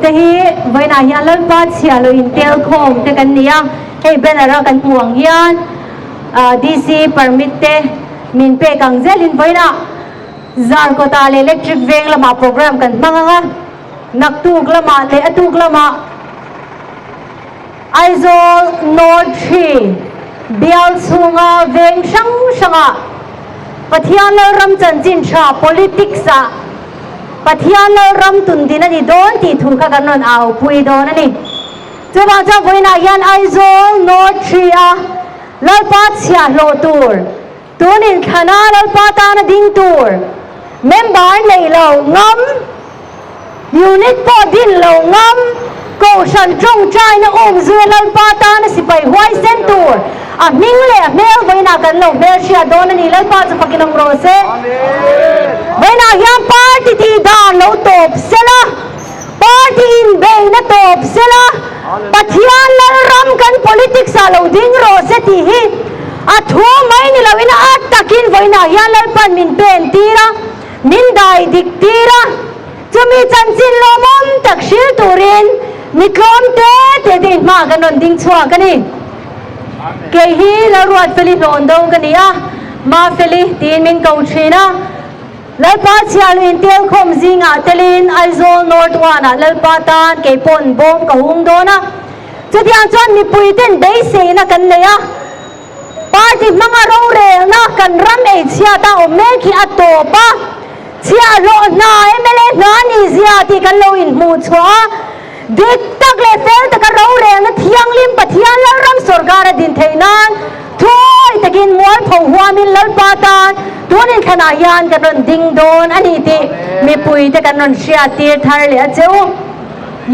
แต่ฮีไว้นาเฮียเลิกบ้านเสียเลยอินเทลคมแต่กันเนี่ยให้เป็นอะไรกันห่วงเฮียนDC permit เตมินเปกังเจลินไว้นะจาร์ก็ตาเลเล็กทริกเวงละมาโปรแกรมกันมั้งอ่ะนักตุกละมาเลอตุกละมาไอโซโนทีเบียลซุงอ่ะเวงช่างอ่ะปะเทียนเรารำจันจินชา politics อ่ะปะเทียนเรารำตุนดินนี่โดนตีถูกกันนนเอาปุยโดนนี่จะว่าจะไว้นายันไอโซโนทีอ่ะแล้วปัดเสียโลตูร์ตัวนี้ขนาดแล้วปัดตาดิ้งตูร์เมมเบอร์เลยเรางมยูนิตพอดินเรางมก็ฉันจงใจนะเสือแล้วปัดตาสิไปไว้เส้นตูร์มิงเลยเมลไว้นากันเราเมลเชียโดนนี่แล้วปัดจะพักน้ำโรเซ่ไว้นายันปาร์ตี้ที่ด่านเราตบเสละปาร์ตี้อินเบย์นะตบเสละปะเทียนเรารำกัน politics เราดิ้งโรเซ่ที่ฮีทั่วไม่นี่เราวินาตะกินไว้นายันเราปันมินเป็นตีระมินได้ดิกตีระจะมีจันจินลมมตักชิลตูรินมิกลมเตะดินมากันนนดิ้งชัวกันนี่เกฮีเรารวดเฟลิโลนดงกันนี่มาเฟลิตีนมินเกาชีนะแล้วป้าเชียลินเตียคมซิงเตลินไอโซนอร์ทวานะแล้วป้าตานเกปนบอมกะฮุงโดนะจะที่อันจวนมีปุยเต้นได้เสนะกันเลยปาร์ตี้มังอารงเรงนะกันรำเอเชียตาอเมริกาตัวปะเชียโลนาเอเมเลนานิเซียที่กันโลอินมูชัวเด็กตักเลเฟลตะกันรงเรงนะเที่ยงลิมปะเที่ยงแล้วรำสรการดินเทนันถ้วยตะกินมวยผงหัวมินลปาตานตัวนี้ขนาดยานกันนนดิงโดนอันนี้ที่มีปุยตะกันนนเชียตีทาร์เลยเจ้า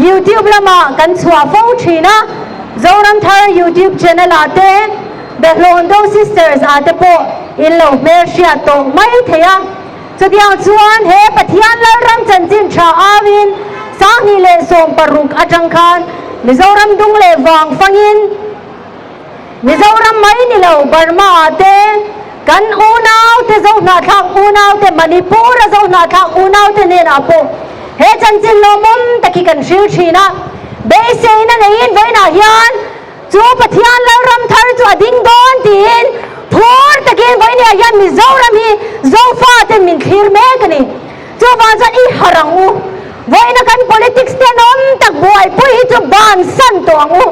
YouTube ละมากันชัวฟงชีนะโจรัมทาร์ YouTube channel อาเต้เบลอนโดซิสเตอร์สอาเต้ปออินโลเมเชียโตไม่เทียจะเดียวชวนเฮปะเทียนและรำจันจินชาอาวินสานิเลสมปรุกอาจังคานมิโซรัมดุงเลวังฟังอินมิโซรัมไม่นิโลบาร์มาอาเต้กันอูนาวเตโซนาทักอูนาวเตมณิปูร์โซนาทักอูนาวเตเนนาโปเฮจันจินโลมุมตะกี้กันชิลชีนะเบสเซนันเองไว้นายันจูปะเทียนแล้วรำทาร์จูดิ้งโดนตีนพูดตะกี้ไว้นายันมิโซรัมฮีโซฟาเตมินขีร์เมกนี่จูบานจันอีฮารังอูไว้นักัน politics เตนอมตะบวยปุยจูบานสันตัวงู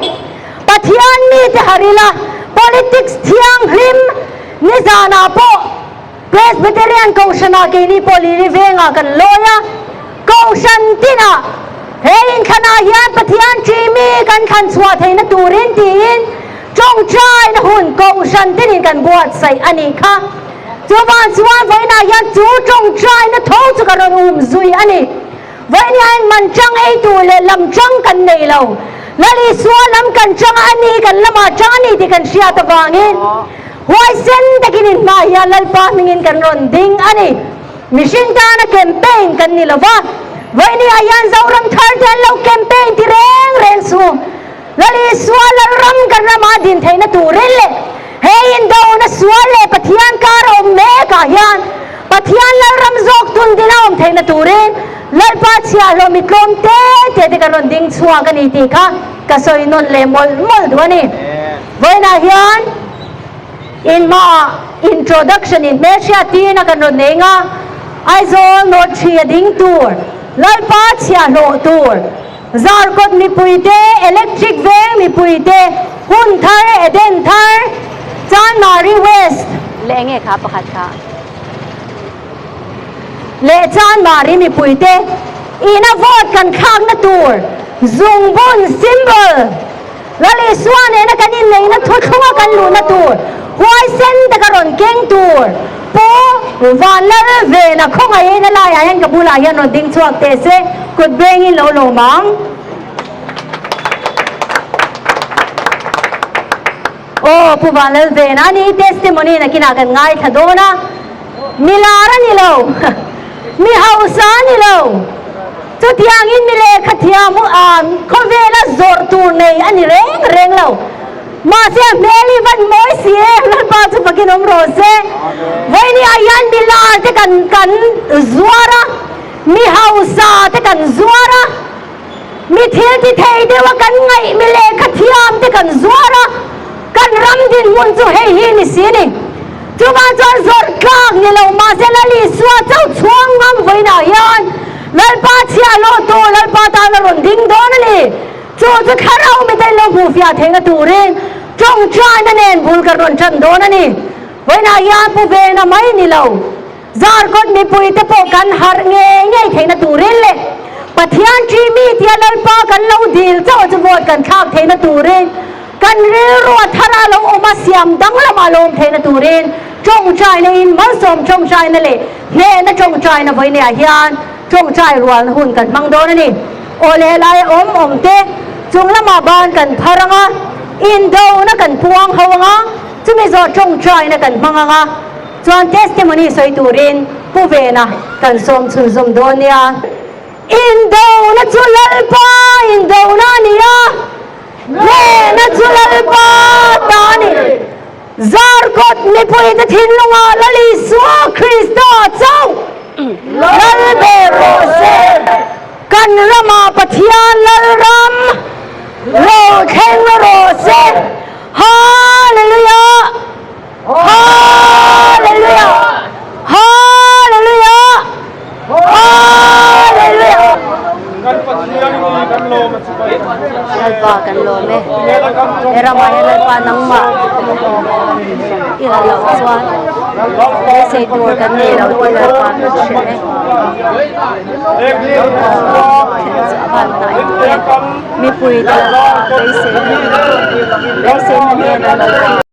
ปะเทียนนี่เตฮาริละ politics เทียงริมนิจานาโปเกรสเบเตเรียนกองชนะเกนีโปลีริเวงากันโลยะกองชันตินะเฮอินขณะยันปะเทียนจีมีกันขันสวดให้นตูรินตีนจงใจนะหุ่นกองชันตินิกันบวชใส่อันนี้ค่ะจูบานสวดไว้นายันจูจงใจนะท้องจุกันซุยอันนี้ไว้เนี่ยมันจังไอตัวเลยลำจังกันในเราแล้วลีสวดลำกันจังอันนี้กันละมาจังอันนี้ที่กันเชียตะวางินไว้เส้นตะกินมายันลปามิงินกันรอนดิ้งอันนี้มิชินตานะแคมเปญกันนี่ละวะไว้นี่อายันเจ้ารำทาร์เดนเราแคมเปญที่เร่งสูแล้วลีสวดแล้วรำกันละมาดินไทยนะตูเรลเลยเฮียนดาวนะสวดเลยปะเทียนการอมเมกายันปะเทียนแล้วรำจอกตุนดินาอมไทยนะตูเรนแล้วปัจเจียเรามีกลมเตะที่กันรอนดิ้งชัวกันนี่ทีค่ะก็สวยนนเลมอลด้วยนี่ไว้นะยันin ma introduction in Malaysia tina kan ron nenga aizo no thia ding tour lai pa chia no tour zar kot mi puite electric van mi puite hun thar eden thar chan mari west le nge kha pakhat kha le chan mari mi puite ina vote kan khang na tour zung bun symbol lali swan ena kanin le na thothuwa kan lu na tour Why send the Garon King tour? Po, Vanilla Vena, Konga, and Kabula, no ding to they say, could bring in Lolo Mang. Oh, Puvanil Vena, I need testimony in a Kinakan Night Hadona. Milara Nilo, Mihausa Nilo. To Tiangin Mile Katiamu, Kovela Zortune, and Ring Low. Masih beli van moisi lalu baca bagi nomor se, ini ayan bila tekan kan zuara, mi hausa tekan zuara, mi thil ti thei dewa kan ngai mi le khathiam te kan zuara kan ram din mun chu hei hi ni sini chuma chuan zor tlak ni lo ma se la li suwa chau chuang ngam voina hian lalpa chia lo to lalpa ta na ron ding don ani chu chu kharau mi dai lo bu fia thenga turin trong trai na nen bul kar ron chan don ani voina hian pu ve na mai ni lo zar kot mi pui te po kan har nge ngai thenga turin le pathian chi mi tia lalpa kan lo dil chau chu vot kan thak thenga turin kan ril ruwa thara lo oma siam dang lama lom thena turin trong trai na in mal som trong trai na le ne na trong trai na voi ne hian trong trai rual hun kan mang don ani ole lai om te chung lama ban kan pharanga in do na kan puang hawanga chumi zo trong trai na kan manganga chuan testimony soi turin pu ve na kan som chun zum don nia in do na chulal pa in do na nia ne na chulal pa tani zar kot mi pui ta thin lunga lali suwa Kristo chau lal be ro se kan rama pathian lal ram lo theng ro se hallelujah hallelujah hallelujah hallelujah kan pathian ni kan lo ma chupai lalpa kan lo me era ma lalpa nang ma ira lo chuan sei tur kan nei lo ti lalpa ka che mi pui ta be se na ne na